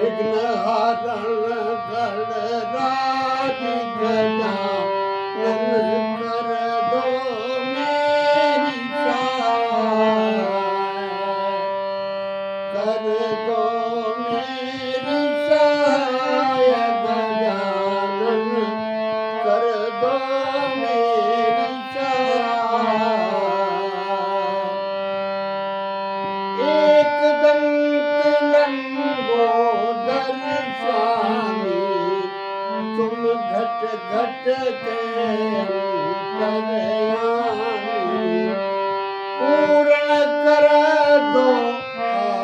विघ्नहरण गणराज गजानन कर दो मेरी सहाय, कर दो मेरी सहाय गजानन, कर दो मेरी सहाय। एक दंत लंबोदर स्वामी, तुम घट घट के अंतर्यामी, पूर्ण कर दो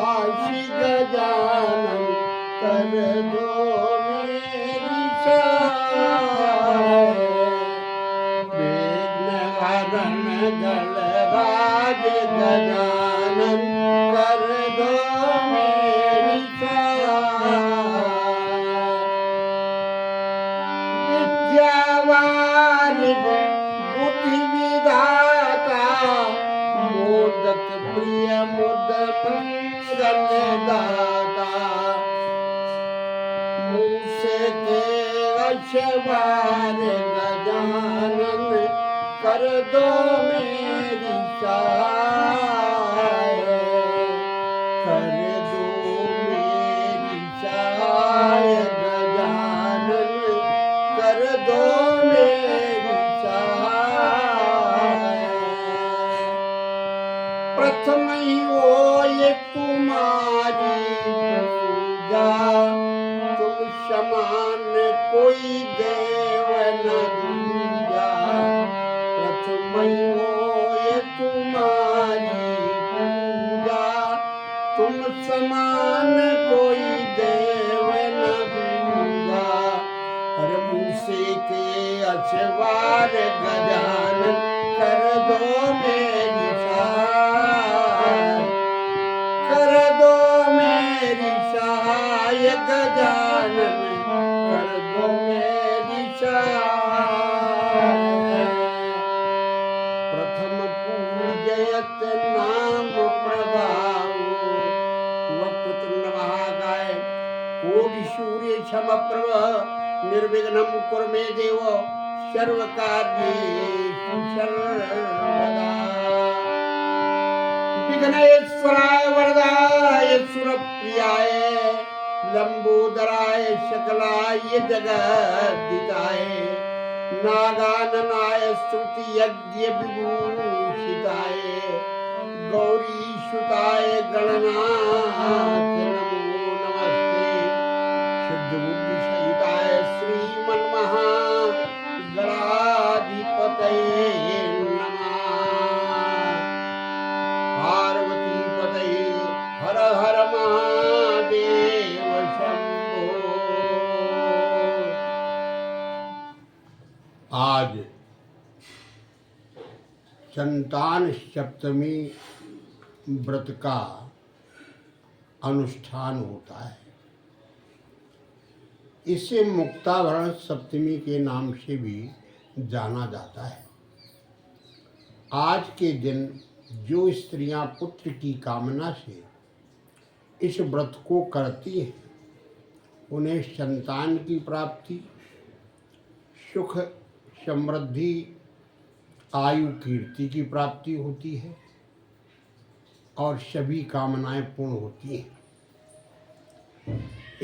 आशी गजानन, कर दो मेरी सहाय। विघ्नहरण गणराज गजानन, कर दो मेरी सहाय। विद्यावारिध बुद्धि विधाता, मोदक प्रिय मुद मंगल दाता, मूसे के अशवार गजानन, कर दो मेरी सहाय, कर दो मेरी सहाय गजानन, कर दो मेरी सहाय। प्रथम ही हो ये तुम्हारी पूजा, तुम समान कोई देव न दूजा। प्रथम ही हो ये तुम्हारी पूजा, तुम समान कोई देव न दूजा। हर मूसे के अशवार गजानन, कर दो मेरी सहाय, कर दो मेरी सहाय गजानन, कर दो मेरी सहाय। प्रथम पूजयत नाम प्रभाव, वक्रतुंड महाकाय कोटि सूर्य समप्रभ, निर्विघ्नं कुरु मे देव सर्वकार्येषु सर्वदा। विघ्नेश्वराय वरदाय सुरप्रियाय, लंबोदराय सकलाय जगद्दिताय, नागाननाय स्तुति यज्ञ विभूषिताय, गौरीसुताय गणनाथ नमो नमस्ते। सिद्धबुद्धि सहिताय श्रीमन्महा गणाधिपतये नमः। पार्वती पतये हर हर महादेव शंभो। आज संतान सप्तमी व्रत का अनुष्ठान होता है। इसे मुक्ताभरण सप्तमी के नाम से भी जाना जाता है। आज के दिन जो स्त्रियां पुत्र की कामना से इस व्रत को करती हैं, उन्हें संतान की प्राप्ति, सुख समृद्धि, आयु कीर्ति की प्राप्ति होती है और सभी कामनाएं पूर्ण होती हैं।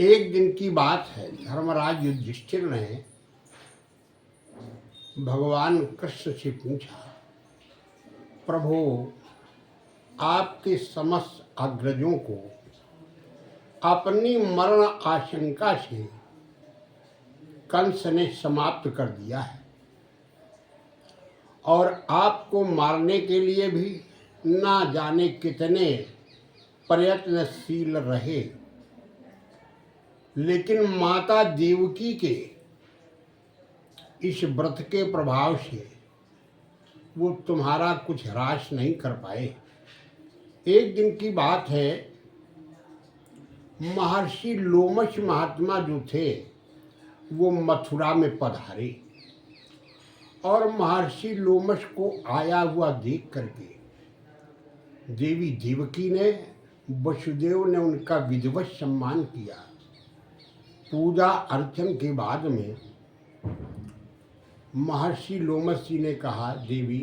एक दिन की बात है, धर्मराज युधिष्ठिर ने भगवान कृष्ण से पूछा, प्रभु आपके समस्त अग्रजों को अपनी मरण आशंका से कंस ने समाप्त कर दिया है और आपको मारने के लिए भी ना जाने कितने प्रयत्नशील रहे, लेकिन माता देवकी के इस व्रत के प्रभाव से वो तुम्हारा कुछ ह्रास नहीं कर पाए। एक दिन की बात है, महर्षि लोमश महात्मा जो थे वो मथुरा में पधारे और महर्षि लोमश को आया हुआ देख करके देवी देवकी ने, वसुदेव ने उनका विधिवत सम्मान किया पूजा अर्चन के बाद में महर्षि लोमस जी ने कहा, देवी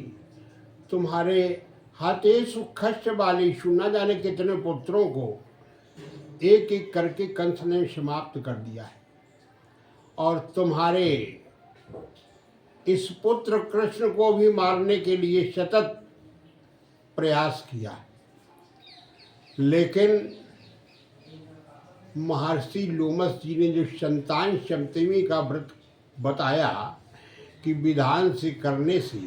तुम्हारे हाथेषु खष्ट बालेषु न जाने कितने पुत्रों को एक एक करके कंस ने समाप्त कर दिया है, और तुम्हारे इस पुत्र कृष्ण को भी मारने के लिए सतत प्रयास किया, लेकिन महर्षि लोमस जी ने जो संतान सप्तमी का व्रत बताया कि विधान से करने से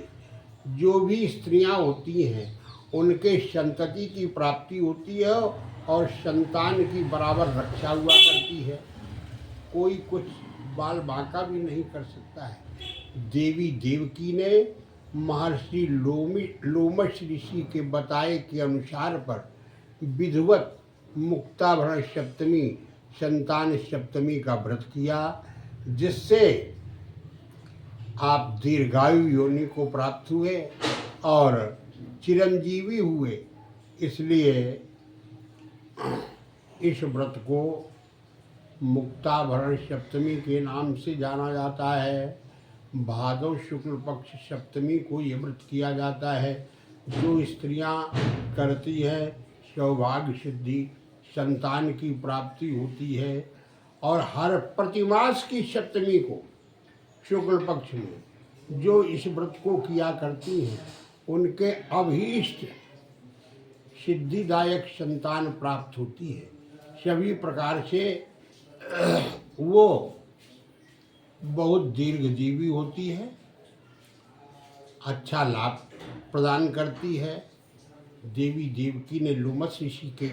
जो भी स्त्रियां होती हैं उनके संतति की प्राप्ति होती है और संतान की बराबर रक्षा हुआ करती है, कोई कुछ बाल बांका भी नहीं कर सकता है। देवी देवकी ने महर्षि लोमश ऋषि के बताए के अनुसार पर विधिवत मुक्ताभरण सप्तमी संतान सप्तमी का व्रत किया, जिससे आप दीर्घायु योनि को प्राप्त हुए और चिरंजीवी हुए। इसलिए इस व्रत को मुक्ताभरण सप्तमी के नाम से जाना जाता है। भादव शुक्ल पक्ष सप्तमी को ये व्रत किया जाता है। जो स्त्रियां करती है सौभाग्य सिद्धि, संतान की प्राप्ति होती है। और हर प्रतिमास की सप्तमी को शुक्ल पक्ष में जो इस व्रत को किया करती हैं उनके अभीष्ट सिद्धिदायक संतान प्राप्त होती है। सभी प्रकार से वो बहुत दीर्घजीवी होती है, अच्छा लाभ प्रदान करती है। देवी देवकी ने लोमस ऋषि के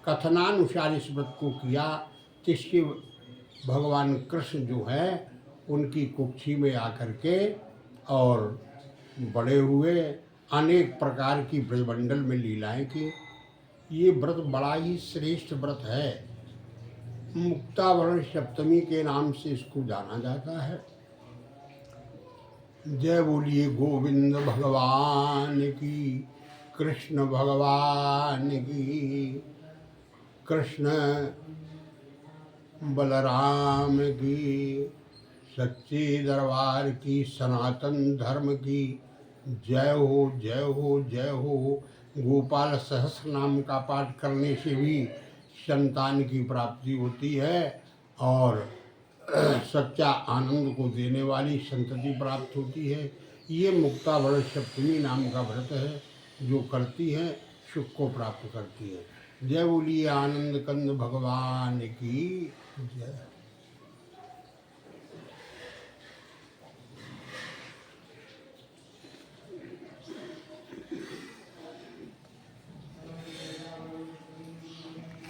कथनानुसार इस व्रत को किया, जिसके भगवान कृष्ण जो है उनकी कुक्षी में आकर के और बड़े हुए, अनेक प्रकार की ब्रजमंडल में लीलाएं की। ये व्रत बड़ा ही श्रेष्ठ व्रत है। मुक्तावरण सप्तमी के नाम से इसको जाना जाता है। जय बोलिए गोविंद भगवान की, कृष्ण भगवान की, कृष्ण बलराम की, सच्चे दरबार की, सनातन धर्म की जय हो जय हो जय हो। गोपाल सहस्र नाम का पाठ करने से भी संतान की प्राप्ति होती है और सच्चा आनंद को देने वाली संतति प्राप्त होती है। ये मुक्ताभरण सप्तमी नाम का व्रत है, जो करती है सुख को प्राप्त करती है। जय बोलिए आनंद कंद भगवान की जय।